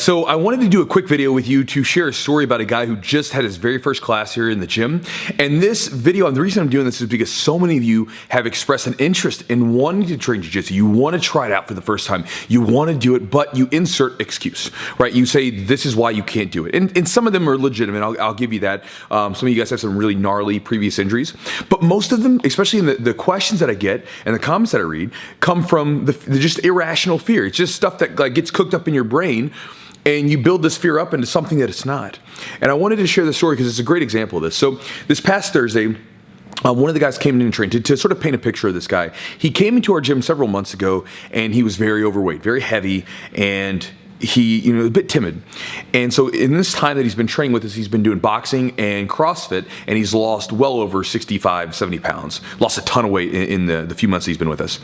So I wanted to do a quick video with you to share a story about a guy who just had his very first class here in the gym. And this video, and the reason I'm doing this is because so many of you have expressed an interest in wanting to train jiu-jitsu. You want to try it out for the first time. You want to do it, but you insert excuse, right? You say, this is why you can't do it. And some of them are legitimate. I'll give you that. Some of you guys have some really gnarly previous injuries. But most of them, especially in the questions that I get and the comments that I read, come from the just irrational fear. It's just stuff that like gets cooked up in your brain, and you build this fear up into something that it's not. And I wanted to share this story because it's a great example of this. So this past Thursday, one of the guys came in and trained to sort of paint a picture of this guy. He came into our gym several months ago, and he was very overweight, very heavy, and he, a bit timid. And so in this time that he's been training with us, he's been doing boxing and CrossFit, and he's lost well over 65, 70 pounds. Lost a ton of weight in the few months he's been with us.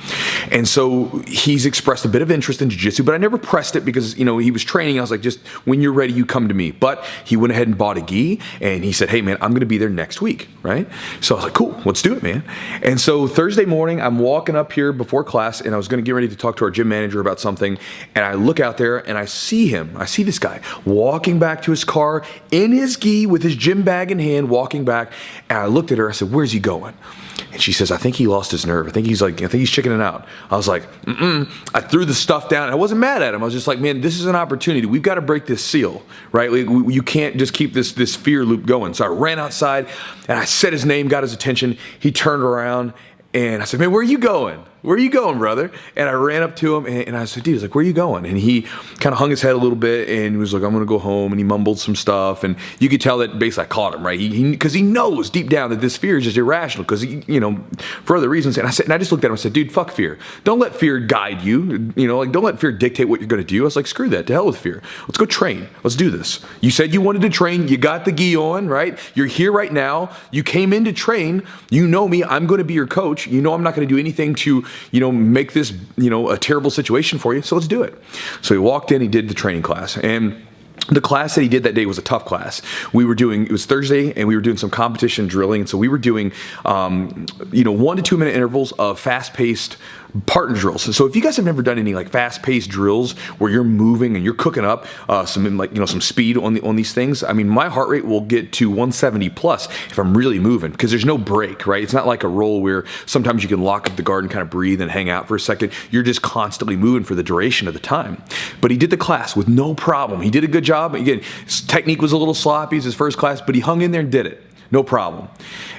And so he's expressed a bit of interest in jiu-jitsu, but I never pressed it because, he was training. I was like, just when you're ready, you come to me. But he went ahead and bought a gi, and he said, hey man, I'm gonna be there next week, right? So I was like, cool, let's do it, man. And so Thursday morning, I'm walking up here before class, and I was gonna get ready to talk to our gym manager about something, and I look out there, and I see this guy walking back to his car in his gi with his gym bag in hand, walking back. And I looked at her, I said, where's he going? And she says, I think he lost his nerve. I think he's chickening out. I was like, I threw the stuff down, and I wasn't mad at him. I was just like, man, this is an opportunity. We've got to break this seal, right? You can't just keep this fear loop going. So I ran outside, and I said his name, got his attention. He turned around, and I said, man, where are you going? Where are you going, brother? And I ran up to him, and I said, dude, he's like, where are you going? And he kind of hung his head a little bit, and he was like, I'm going to go home, and he mumbled some stuff, and you could tell that basically I caught him, right? Because he knows deep down that this fear is just irrational, because, for other reasons. And I just looked at him and said, dude, fuck fear. Don't let fear guide you. Don't let fear dictate what you're going to do. I was like, screw that. To hell with fear. Let's go train. Let's do this. You said you wanted to train. You got the gi on, right? You're here right now. You came in to train. You know me. I'm going to be your coach. I'm not going to do anything to, make this, a terrible situation for you. So let's do it. So he walked in, he did the training class, and the class that he did that day was a tough class. It was Thursday, and we were doing some competition drilling. And so we were doing, 1 to 2 minute intervals of fast-paced partner drills. So if you guys have never done any like fast-paced drills where you're moving and you're cooking up some speed on these things, I mean, my heart rate will get to 170 plus if I'm really moving, because there's no break, right? It's not like a roll where sometimes you can lock up the guard and kind of breathe and hang out for a second. You're just constantly moving for the duration of the time. But he did the class with no problem. He did a good job. Again, his technique was a little sloppy. It's his first class, but he hung in there and did it. No problem.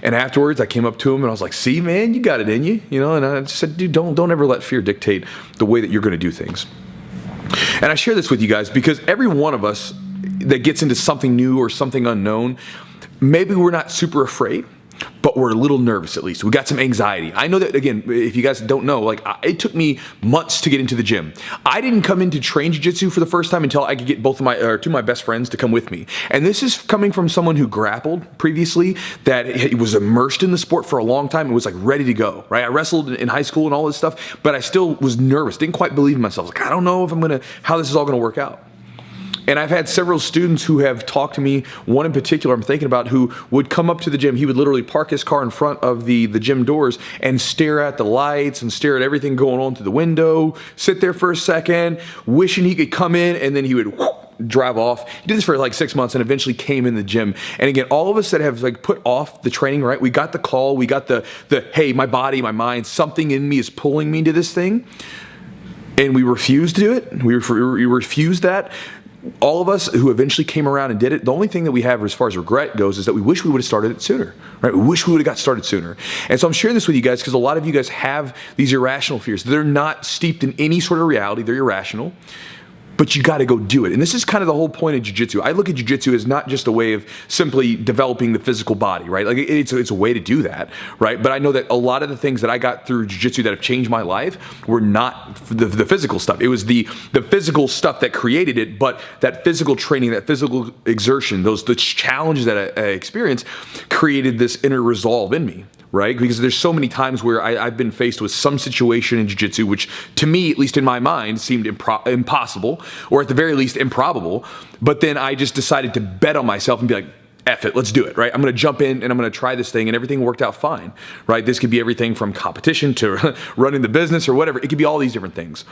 And afterwards, I came up to him and I was like, see, man, you got it in you, and I just said, dude, don't ever let fear dictate the way that you're going to do things. And I share this with you guys because every one of us that gets into something new or something unknown, maybe we're not super afraid, but we're a little nervous at least. We got some anxiety. I know that, again, if you guys don't know, it took me months to get into the gym. I didn't come in to train jiu-jitsu for the first time until I could get two of my best friends to come with me. And this is coming from someone who grappled previously, that was immersed in the sport for a long time and was like ready to go, right? I wrestled in high school and all this stuff, but I still was nervous, didn't quite believe in myself. I don't know how this is all gonna work out. And I've had several students who have talked to me, one in particular I'm thinking about, who would come up to the gym. He would literally park his car in front of the gym doors and stare at the lights and stare at everything going on through the window, sit there for a second, wishing he could come in, and then he would drive off. He did this for like 6 months and eventually came in the gym. And again, all of us that have put off the training, right? We got the call, we got the hey, my body, my mind, something in me is pulling me to this thing. And we refused to do it. We refused that. All of us who eventually came around and did it, the only thing that we have as far as regret goes is that we wish we would have started it sooner, right? We wish we would have got started sooner. And so I'm sharing this with you guys because a lot of you guys have these irrational fears. They're not steeped in any sort of reality. They're irrational. But you got to go do it. And this is kind of the whole point of jiu-jitsu. I look at jiu-jitsu as not just a way of simply developing the physical body, right? Like it's a way to do that, right? But I know that a lot of the things that I got through jiu-jitsu that have changed my life were not the physical stuff. It was the physical stuff that created it, but that physical training, that physical exertion, the challenges that I experienced created this inner resolve in me. Right? Because there's so many times where I've been faced with some situation in jiu-jitsu, which to me, at least in my mind, seemed impossible, or at the very least improbable. But then I just decided to bet on myself and be like, F it, let's do it, right? I'm going to jump in and I'm going to try this thing, and everything worked out fine, right? This could be everything from competition to running the business or whatever. It could be all these different things.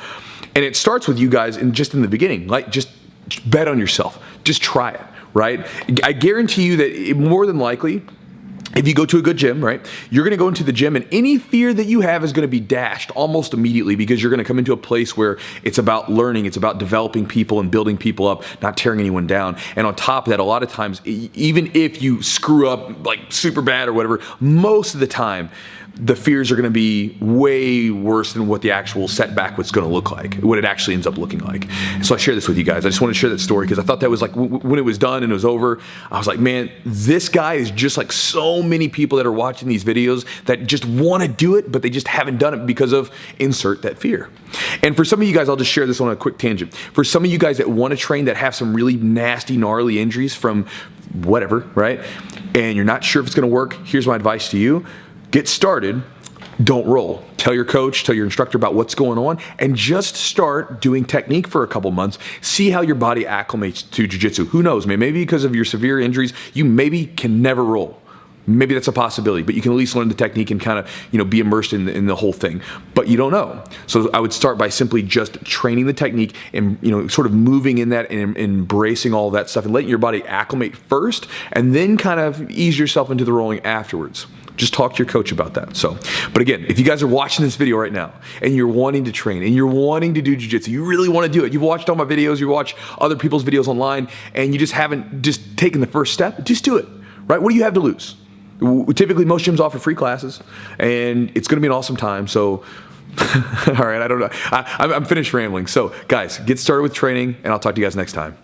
And it starts with you guys just in the beginning, like just bet on yourself. Just try it, right? I guarantee you that more than likely, if you go to a good gym, right, you're going to go into the gym and any fear that you have is going to be dashed almost immediately because you're going to come into a place where it's about learning, it's about developing people and building people up, not tearing anyone down. And on top of that, a lot of times, even if you screw up like super bad or whatever, most of the time, the fears are going to be way worse than what the actual setback was going to look like, what it actually ends up looking like. So I share this with you guys. I just want to share that story because I thought that was like, when it was done and it was over, I was like, man, this guy is just like so many people that are watching these videos that just want to do it, but they just haven't done it because of insert that fear. And for some of you guys, I'll just share this on a quick tangent. For some of you guys that want to train that have some really nasty, gnarly injuries from whatever, right? And you're not sure if it's going to work, here's my advice to you. Get started, don't roll. Tell your coach, tell your instructor about what's going on, and just start doing technique for a couple months. See how your body acclimates to jiu-jitsu. Who knows, man, maybe because of your severe injuries, you maybe can never roll. Maybe that's a possibility, but you can at least learn the technique and kind of, be immersed in the whole thing. But you don't know. So I would start by simply just training the technique and, sort of moving in that and embracing all that stuff and letting your body acclimate first, and then kind of ease yourself into the rolling afterwards. Just talk to your coach about that. But again, if you guys are watching this video right now and you're wanting to train and you're wanting to do jiu-jitsu, you really want to do it. You've watched all my videos, you watch other people's videos online, and you just haven't just taken the first step, just do it, right? What do you have to lose? Typically, most gyms offer free classes, and it's going to be an awesome time. So, all right, I don't know. I'm finished rambling. So, guys, get started with training, and I'll talk to you guys next time.